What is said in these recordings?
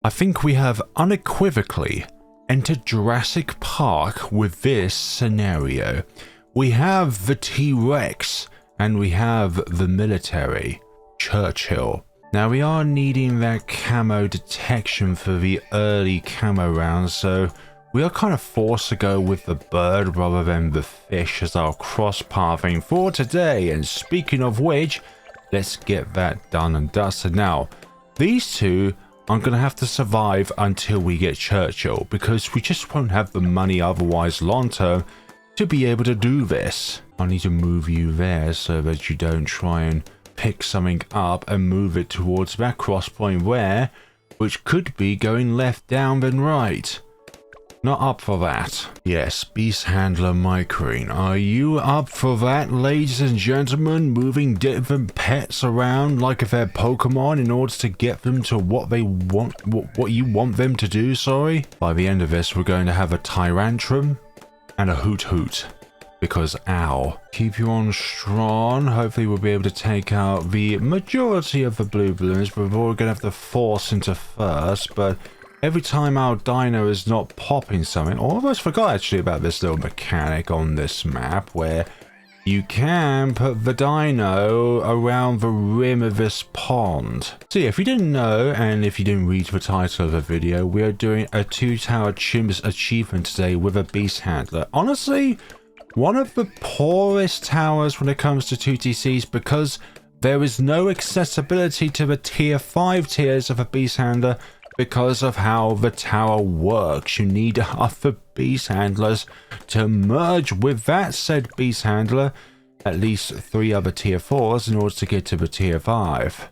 I think we have unequivocally entered Jurassic Park with this scenario. We have the T-Rex and we have the military, Churchill. Now we are needing that camo detection for the early camo rounds, so we are kind of forced to go with the bird rather than the fish as our cross-pathing for today. And speaking of which, let's get that done and dusted. Now, these two are going to have to survive until we get Churchill, because we just won't have the money otherwise long term to be able to do this. I need to move you there so that you don't try and pick something up and move it towards that cross point there, which could be going left down then right. Not up for that. Yes, Beast Handler Micrine. Are you up for that, ladies and gentlemen? Moving different pets around like if they're Pokemon in order to get them to what they want, what you want them to do, sorry? By the end of this, we're going to have a Tyrantrum and a Hoot Hoot. Because, ow. Keep you on strong. Hopefully we'll be able to take out the majority of the blue balloons, but we're going to have to force into first, but every time our dino is not popping something, I almost forgot actually about this little mechanic on this map where you can put the dino around the rim of this pond. So yeah, if you didn't know, and if you didn't read the title of the video, we are doing a 2-tower CHIMPS achievement today with a Beast Handler. Honestly, one of the poorest towers when it comes to 2TCs because there is no accessibility to the tier 5 tiers of a Beast Handler because of how the tower works. You need other Beast Handlers to merge with that said Beast Handler, at least 3 other tier 4s in order to get to the tier 5.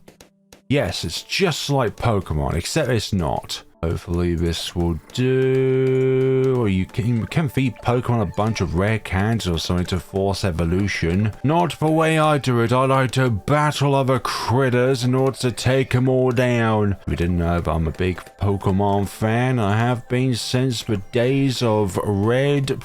Yes, it's just like Pokemon, except it's not. Hopefully this will do. Or you can feed Pokemon a bunch of rare candies or something to force evolution. Not the way I do it. I like to battle other critters in order to take them all down. If you didn't know, but I'm a big Pokemon fan. I have been since the days of red,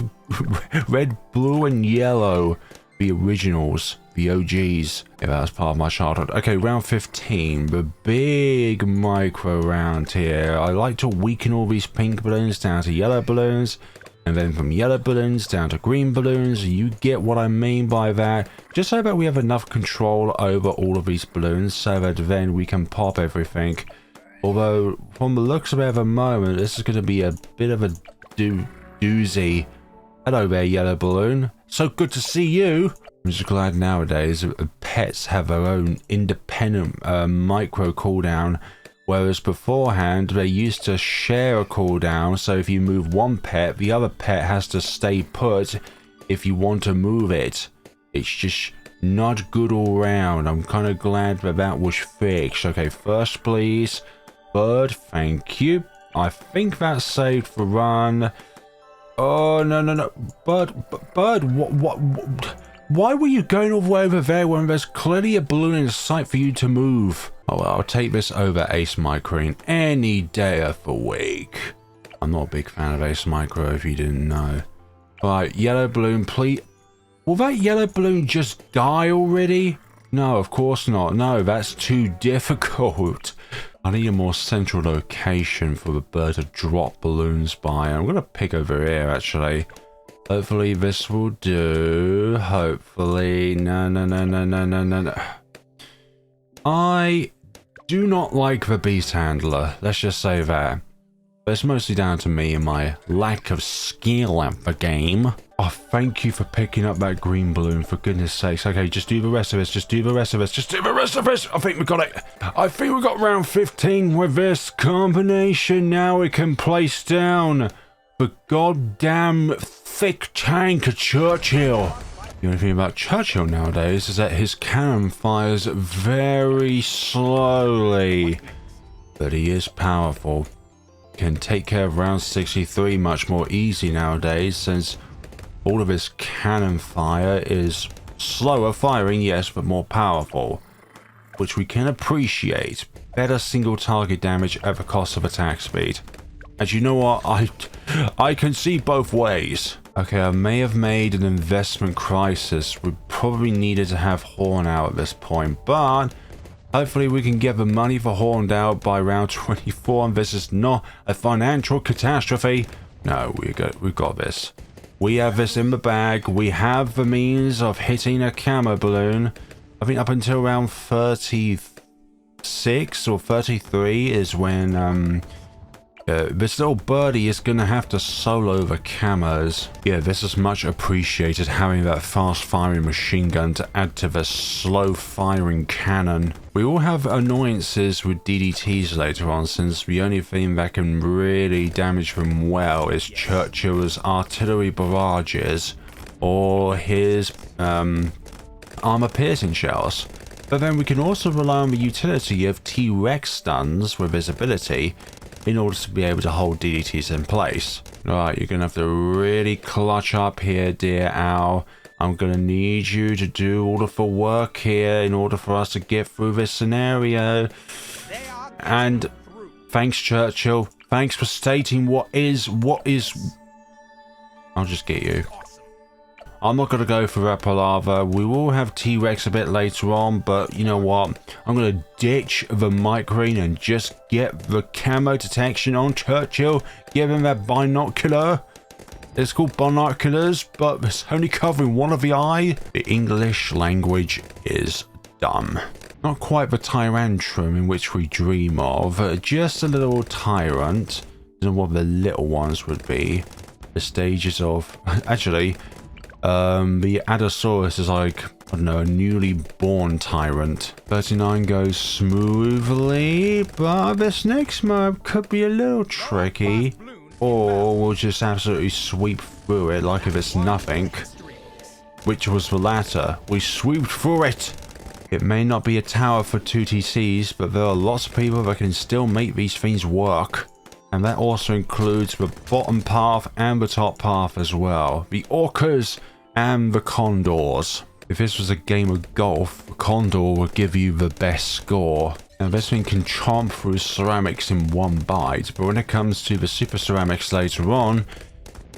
blue, and yellow. The originals, the OGs. Yeah, that was part of my childhood. Okay, round 15, the big micro round here. I like to weaken all these pink balloons down to yellow balloons, and then from yellow balloons down to green balloons. You get what I mean by that. Just so that we have enough control over all of these balloons so that then we can pop everything. Although, from the looks of it at the moment, this is going to be a bit of a doozy. Hello there, yellow balloon. So good to see you. I'm just glad nowadays pets have their own independent micro cooldown, whereas beforehand they used to share a cooldown. So if you move one pet, the other pet has to stay put if you want to move it. It's just not good all round. I'm kind of glad that that was fixed. Okay, first please. Bird, thank you. I think that's saved the run. Oh, no. Bird, what? Why were you going all the way over there when there's clearly a balloon in sight for you to move? Oh, well, I'll take this over Ace Micrine any day of the week. I'm not a big fan of Ace Micro if you didn't know. Right, yellow balloon, please. Will that yellow balloon just die already? No, of course not. No, that's too difficult. I need a more central location for the bird to drop balloons by. I'm going to pick over here, actually. Hopefully this will do. Hopefully. No. I do not like the Beast Handler. Let's just say that. But it's mostly down to me and my lack of skill at the game. Oh, thank you for picking up that green balloon, for goodness sakes. Okay, just do the rest of us. Just do the rest of us. I think we got it. I think we got round 15 with this combination. Now we can place down the goddamn thick tank of Churchill. The only thing about Churchill nowadays is that his cannon fires very slowly. But he is powerful. Can take care of round 63 much more easy nowadays, since all of his cannon fire is slower firing, yes, but more powerful, which we can appreciate. Better single target damage at the cost of attack speed. And you know what? I can see both ways. Okay, I may have made an investment crisis. We probably needed to have Horn out at this point, but Hopefully we can get the money for Horned out by round 24, and this is not a financial catastrophe. No, we've got this. We have this in the bag. We have the means of hitting a camo balloon. I think up until round 36 or 33 is when this little birdie is going to have to solo the camos. Yeah, this is much appreciated, having that fast firing machine gun to add to the slow firing cannon. We will have annoyances with DDTs later on, since the only thing that can really damage them well is Churchill's artillery barrages or his armor piercing shells. But then we can also rely on the utility of T-Rex stuns with his ability in order to be able to hold DDTs in place. Alright, you're gonna have to really clutch up here, dear Owl. I'm gonna need you to do all of the work here in order for us to get through this scenario. And thanks, Churchill. Thanks for stating what is. I'll just get you. I'm not going to go for that palaver. We will have T-Rex a bit later on, but you know what? I'm going to ditch the micrine and just get the camo detection on Churchill. Give him that binocular. It's called binoculars, but it's only covering one of the eye. The English language is dumb. Not quite the tyrantrum in which we dream of. Just a little tyrant. I don't know what the little ones would be. The stages of... Actually... the Addosaurus is like, I don't know, a newly born tyrant. 39 goes smoothly, but this next mob could be a little tricky. Or we'll just absolutely sweep through it like if it's nothing. Which was the latter. We sweep through it! It may not be a tower for 2 TCs, but there are lots of people that can still make these things work. And that also includes the bottom path and the top path as well. The orcas and the condors. If this was a game of golf, the condor would give you the best score. Now this thing can chomp through ceramics in one bite, but when it comes to the super ceramics later on,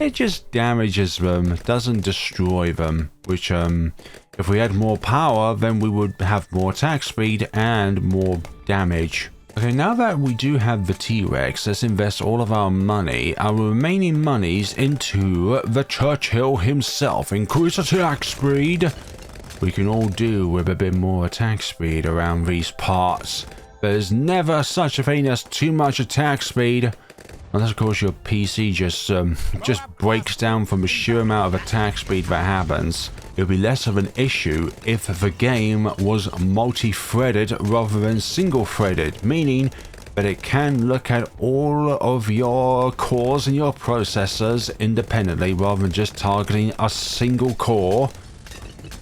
it just damages them, doesn't destroy them. Which, if we had more power, then we would have more attack speed and more damage. Okay, now that we do have the T-Rex, let's invest all of our money, our remaining monies, into the Churchill himself. Increase attack speed. We can all do with a bit more attack speed around these parts. There's never such a thing as too much attack speed. Unless of course your PC just breaks down from the sheer amount of attack speed that happens. It would be less of an issue if the game was multi-threaded rather than single-threaded, meaning that it can look at all of your cores and your processors independently rather than just targeting a single core,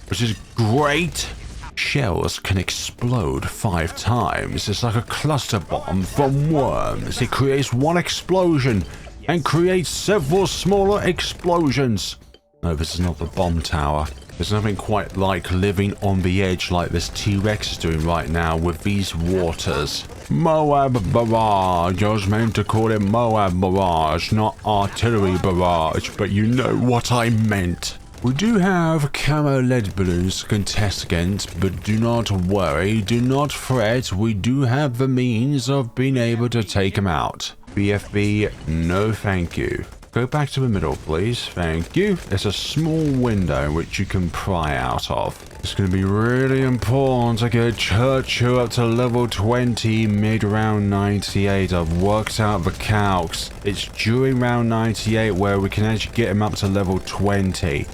which is great. Shells can explode 5 times. It's like a cluster bomb from worms. It creates one explosion and creates several smaller explosions. No, this is not the bomb tower. There's nothing quite like living on the edge like this T-Rex is doing right now with these waters. Moab Barrage. I was meant to call it Moab Barrage, not Artillery Barrage, but you know what I meant. We do have camo lead balloons to contest against, but do not worry, do not fret, we do have the means of being able to take them out. BFB, no thank you. Go back to the middle, please. Thank you. There's a small window which you can pry out of. It's going to be really important to get Churchill up to level 20 mid-round 98. I've worked out the calcs. It's during round 98 where we can actually get him up to level 20.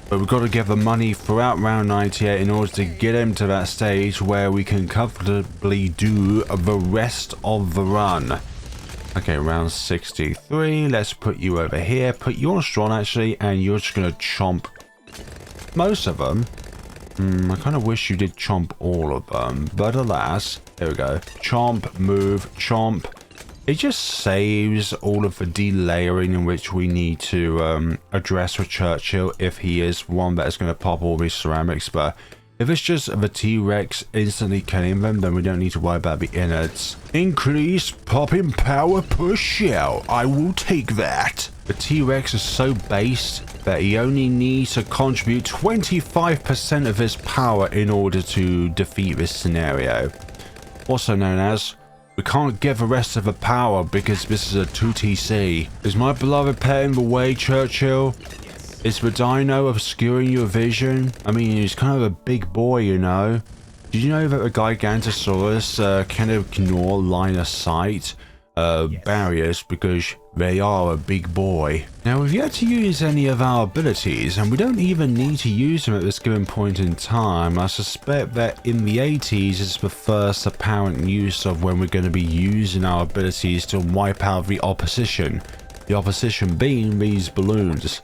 But we've got to get the money throughout round 98 in order to get him to that stage where we can comfortably do the rest of the run. Okay, round 63. Let's put you over here. Put you on strong, actually, and you're just going to chomp most of them. I kind of wish you did chomp all of them, but alas, there we go. Chomp, move, chomp. It just saves all of the delayering in which we need to address with Churchill if he is one that is going to pop all these ceramics. But if it's just the T-Rex instantly killing them, then we don't need to worry about the innards. Increase popping power per shell. I will take that. The T-Rex is so based that he only needs to contribute 25% of his power in order to defeat this scenario. also known as we can't get the rest of the power because this is a 2TC. Is my beloved pet in the way, Churchill? Is the dino obscuring your vision? I mean, he's kind of a big boy, you know. Did you know that the Gigantosaurus can ignore line of sight barriers because they are a big boy? Now, we've yet to use any of our abilities, and we don't even need to use them at this given point in time. I suspect that in the 80s is the first apparent use of when we're going to be using our abilities to wipe out the opposition. The opposition being these balloons.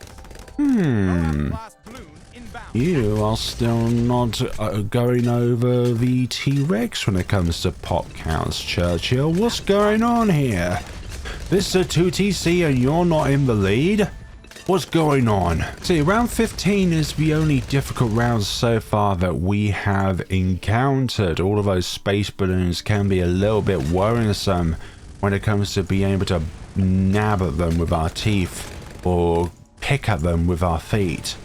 You are still not going over the T-Rex when it comes to pop counts, Churchill. What's going on here? This is a 2TC and you're not in the lead? What's going on? See, round 15 is the only difficult round so far that we have encountered. All of those space balloons can be a little bit worrisome when it comes to being able to nab at them with our teeth, or pick at them with our feet,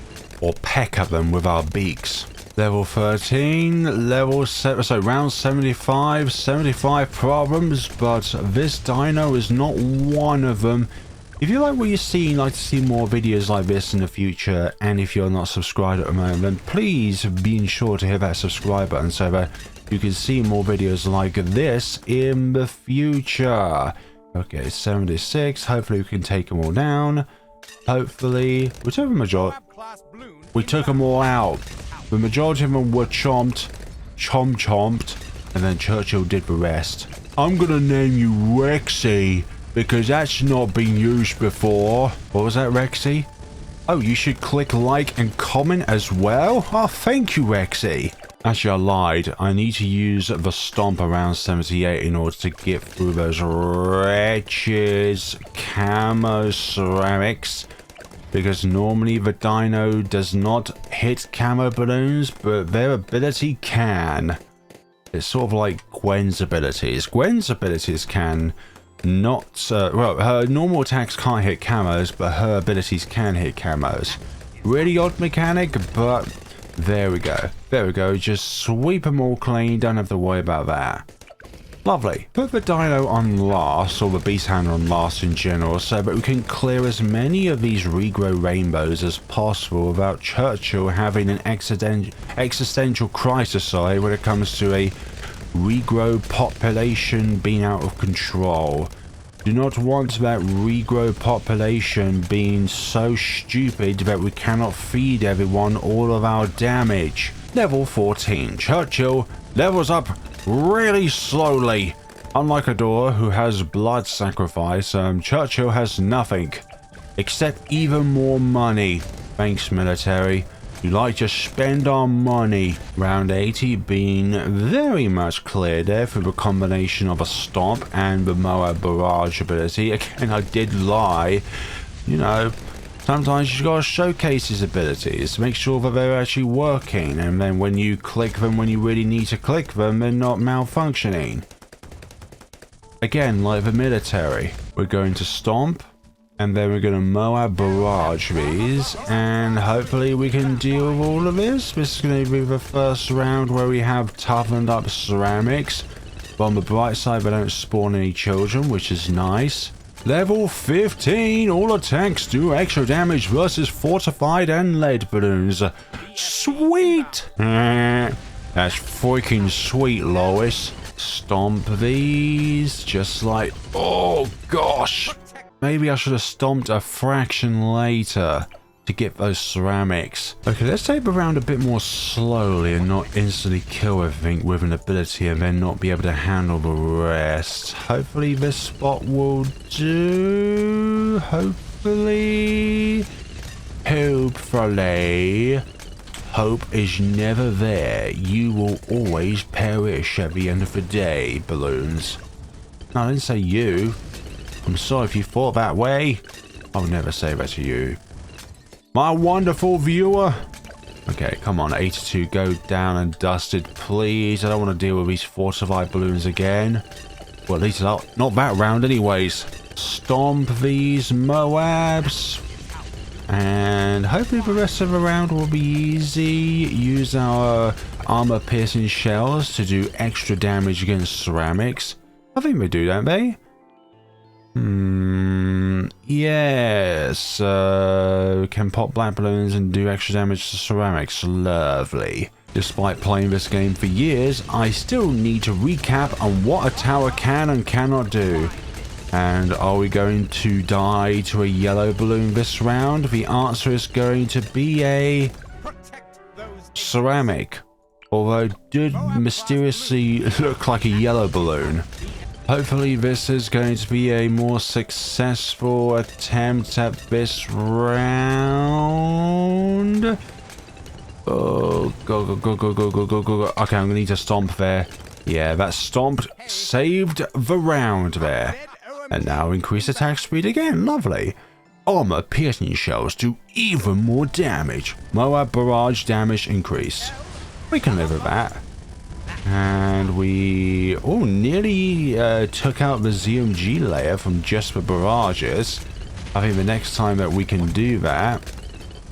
or peck at them with our beaks. Level 13, level 7, so round 75 problems, but this dino is not one of them. If you like what you're seeing, like to see more videos like this in the future, and if you're not subscribed at the moment, then please be sure to hit that subscribe button so that you can see more videos like this in the future. Okay, 76, hopefully we can take them all down. Hopefully, we took the majority. We took them all out. The majority of them were chomped, and then Churchill did the rest. I'm gonna name you Rexy because that's not been used before. What was that, Rexy? Oh, you should click like and comment as well. Oh, thank you, Rexy. Actually, I lied. I need to use the stomp around 78 in order to get through those wretched camo ceramics. Because normally the dino does not hit camo balloons, but their ability can. It's sort of like Gwen's abilities. Gwen's abilities can not... well, her normal attacks can't hit camos, but her abilities can hit camos. Really odd mechanic, but there we go. There we go. Just sweep them all clean. Don't have to worry about that. Lovely. Put the dino on last, or the beast handler on last in general, so that we can clear as many of these regrow rainbows as possible without Churchill having an existential crisis, sorry, when it comes to a regrow population being out of control. Do not want that regrow population being so stupid that we cannot feed everyone all of our damage. Level 14. Churchill levels up really slowly. Unlike Adora, who has blood sacrifice, Churchill has nothing except even more money. Thanks, military. You like to spend our money. Round 80 being very much cleared there through the combination of a stomp and the Moa barrage ability. Again, I did lie. You know, sometimes you gotta showcase his abilities to make sure that they're actually working, and then when you click them when you really need to click them, they're not malfunctioning. Again, like the military, we're going to stomp, and then we're going to Moa barrage these, and hopefully we can deal with all of this. This is going to be the first round where we have toughened up ceramics, but on the bright side they don't spawn any children, which is nice. Level 15, all attacks do extra damage versus fortified and lead balloons. Sweet! That's freaking sweet, Lois. Stomp these, just like... oh gosh! Maybe I should have stomped a fraction later to get those ceramics. Okay, let's take the round a bit more slowly and not instantly kill everything with an ability and then not be able to handle the rest. Hopefully this spot will do. Hopefully. Hope is never there. You will always perish at the end of the day, balloons. No, I didn't say you. I'm sorry if you thought that way. I would never say that to you. My wonderful viewer. Okay, come on, 82, go down and dusted, please. I don't want to deal with these fortified balloons again. Well, at least not that round anyways. Stomp these Moabs. And hopefully the rest of the round will be easy. Use our armor piercing shells to do extra damage against ceramics. I think they do, don't they? Yes. Can pop black balloons and do extra damage to ceramics. Lovely. Despite playing this game for years, I still need to recap on what a tower can and cannot do. And are we going to die to a yellow balloon this round? The answer is going to be a ceramic. Although it did mysteriously look like a yellow balloon. Hopefully this is going to be a more successful attempt at this round. Oh, go. Okay, I'm gonna need to stomp there. Yeah, that stomp saved the round there. And now increase attack speed again. Lovely. Armor piercing shells do even more damage. Moab barrage damage increase. We can live with that. And we nearly took out the ZMG layer from just the barrages. I think the next time that we can do that,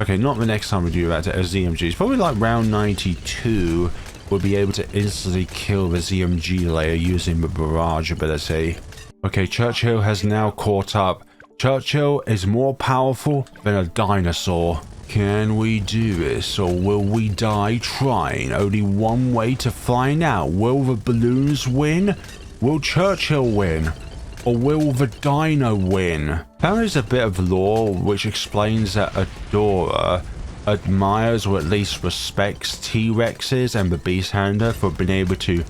okay, not the next time we do that to ZMGs, probably like round 92, we'll be able to instantly kill the ZMG layer using the barrage ability. Okay, Churchill has now caught up. Churchill is more powerful than a dinosaur. Can we do this, or will we die trying? Only one way to find out. Will the balloons win? Will Churchill win? Or will the dino win? Apparently there's a bit of lore which explains that Adora admires or at least respects T-Rexes and the Beast Handler for being able to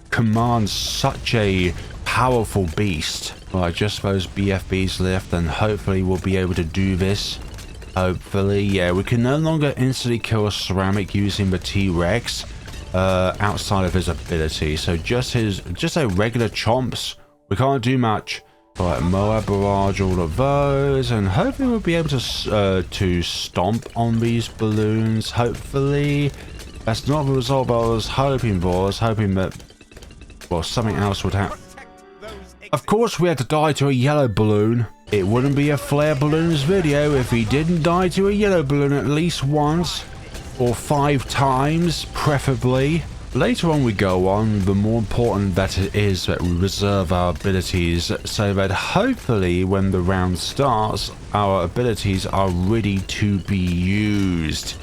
command such a powerful beast. Well, just those BFBs left, and hopefully we'll be able to do this. Hopefully, yeah, we can no longer instantly kill a ceramic using the T-Rex outside of his ability. So just a regular chomps, we can't do much. Alright, Moab barrage all of those, and hopefully we'll be able to stomp on these balloons. Hopefully, that's not the result I was hoping for. I was hoping that, well, something else would happen. Of course, we had to die to a yellow balloon. It wouldn't be a Flare Balloons video if he didn't die to a yellow balloon at least once, or 5 times, preferably. Later on we go on, the more important that it is that we reserve our abilities so that hopefully when the round starts, our abilities are ready to be used,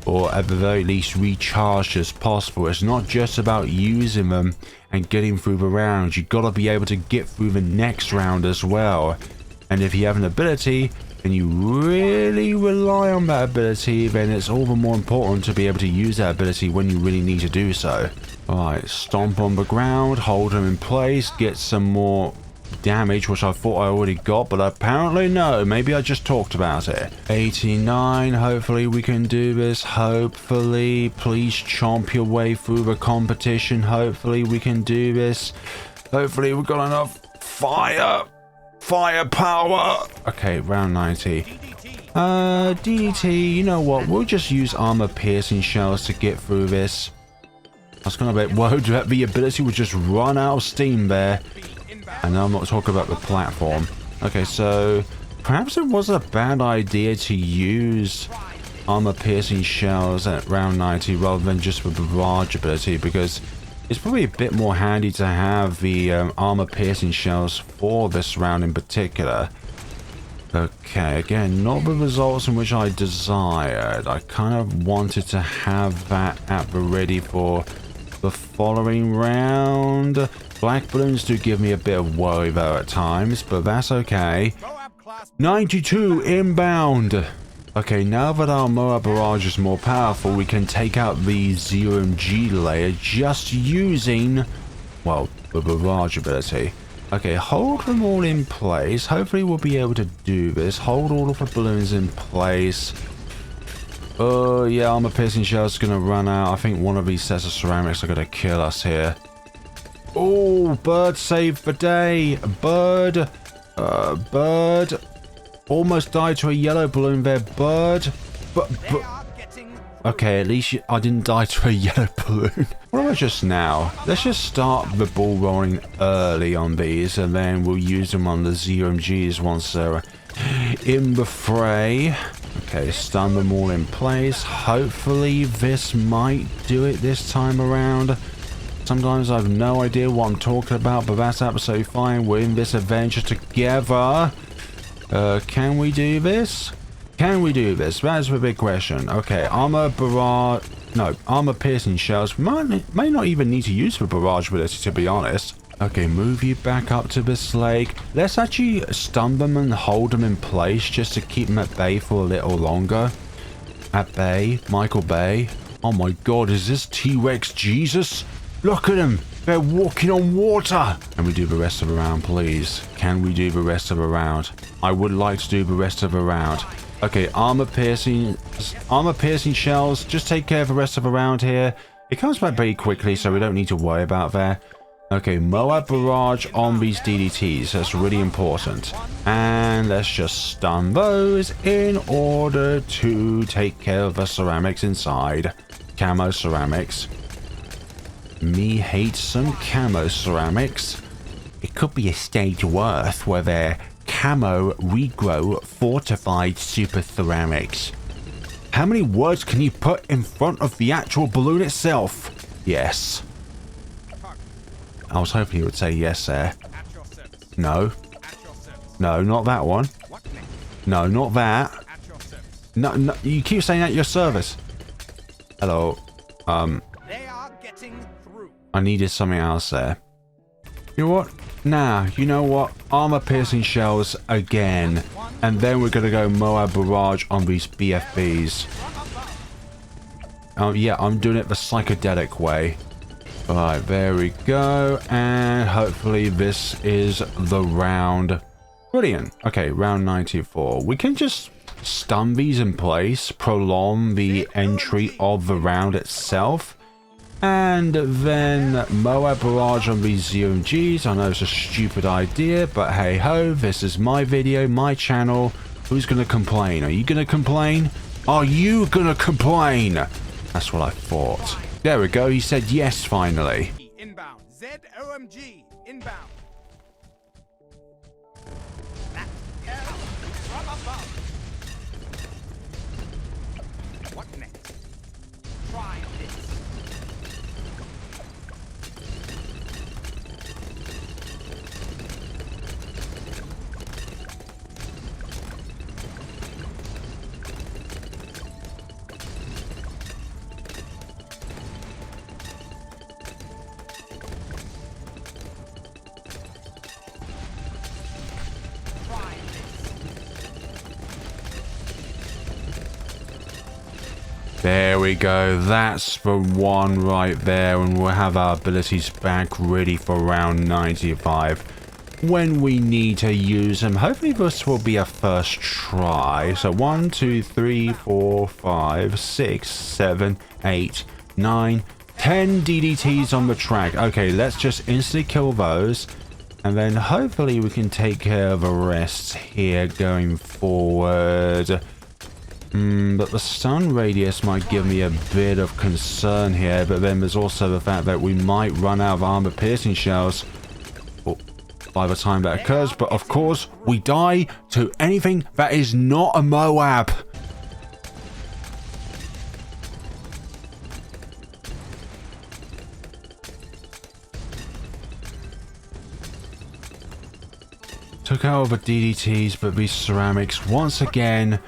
or at the very least recharged as possible. It's not just about using them and getting through the round. You've got to be able to get through the next round as well. And if you have an ability and you really rely on that ability, then it's all the more important to be able to use that ability when you really need to do so. Alright, stomp on the ground, hold them in place, get some more damage, which I thought I already got, but apparently no, maybe I just talked about it. 89, hopefully we can do this, hopefully, please chomp your way through the competition, hopefully we can do this, hopefully we've got enough firepower. Okay, round 90. DDT, you know what, we'll just use armor piercing shells to get through this. I was gonna bet, whoa, the ability would just run out of steam there. And I'm not talking about the platform. Okay, so perhaps it wasn't a bad idea to use armor piercing shells at round 90 rather than just the barrage ability, because it's probably a bit more handy to have the armor piercing shells for this round in particular. Okay, again, not the results in which I desired. I kind of wanted to have that at the ready for the following round. Black balloons do give me a bit of worry though at times, but that's okay. 92 inbound. Okay, now that our Moab barrage is more powerful, we can take out the ZMG layer just using, well, the barrage ability. Okay, hold them all in place. Hopefully we'll be able to do this. Hold all of the balloons in place. Oh yeah, armor piercing shell's gonna run out. I think one of these sets of ceramics are gonna kill us here. Oh, bird saved the day. Bird. Bird. Almost died to a yellow balloon there. Bird. Okay, at least I didn't die to a yellow balloon. What about just now? Let's just start the ball rolling early on these, and then we'll use them on the ZMGs once they're in the fray. Okay, Okay, stun them all in place. Hopefully this might do it this time around. Sometimes I have no idea what I'm talking about, but that's absolutely fine. We're in this adventure together. Can we do this? Can we do this? That's the big question. Okay, armor barrage... No, armor piercing shells. May not even need to use the barrage ability, to be honest. Okay, move you back up to this lake. Let's actually stun them and hold them in place just to keep them at bay for a little longer. At bay. Michael Bay. Oh my god, is this T-Rex Jesus? Look at them. They're walking on water. Can we do the rest of the round, please? Can we do the rest of the round? I would like to do the rest of the round. Okay, armor piercing shells. Just take care of the rest of the round here. It comes back pretty quickly, so we don't need to worry about that. Okay, Moab barrage on these DDTs. That's really important. And let's just stun those in order to take care of the ceramics inside. Camo ceramics. Me hate some camo ceramics. It could be a stage worth where they're camo regrow fortified super ceramics. How many words can you put in front of the actual balloon itself? Yes. I was hoping you would say yes there. No. No, not that one. No, not that. No, no, you keep saying at your service. Hello. I needed something else there. You know what? Nah, you know what? Armor piercing shells again. And then we're gonna go Moab barrage on these BFBs. Yeah, I'm doing it the psychedelic way. Alright, there we go. And hopefully this is the round. Brilliant. Okay, round 94. We can just stun these in place, prolong the entry of the round itself. And then Moab barrage on these ZMGs. I know it's a stupid idea, but hey ho, this is my video, my channel. Who's gonna complain? Are you gonna complain? Are you gonna complain? That's what I thought. There we go, he said yes finally. Inbound. ZOMG inbound. From above. What next? Try this. There we go, that's the one right there, and we'll have our abilities back ready for round 95 when we need to use them. Hopefully this will be a first try. So 1, 2, 3, 4, 5, 6, 7, 8, 9, 10 DDTs on the track. Okay, let's just instantly kill those, and then hopefully we can take care of the rest here going forward. But the stun radius might give me a bit of concern here, but then there's also the fact that we might run out of armor piercing shells by the time that occurs. But of course, we die to anything that is not a Moab. Took out all the DDTs, but these ceramics once again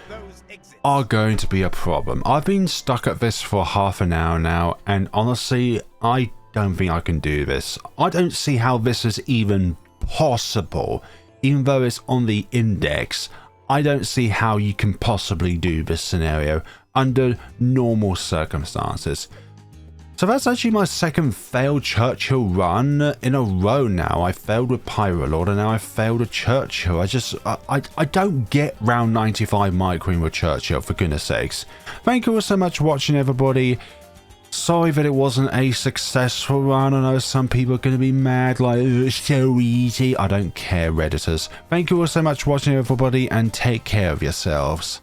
are going to be a problem. I've been stuck at this for half an hour now, and honestly, I don't think I can do this. I don't see how this is even possible. Even though it's on the index, I don't see how you can possibly do this scenario under normal circumstances. So that's actually my second failed Churchill run in a row now. I failed with Pyrolord and now I failed with Churchill. I don't get round 95 microing with Churchill, for goodness sakes. Thank you all so much for watching, everybody. Sorry that it wasn't a successful run. I know some people are going to be mad, like, it's so easy. I don't care, Redditors. Thank you all so much for watching, everybody, and take care of yourselves.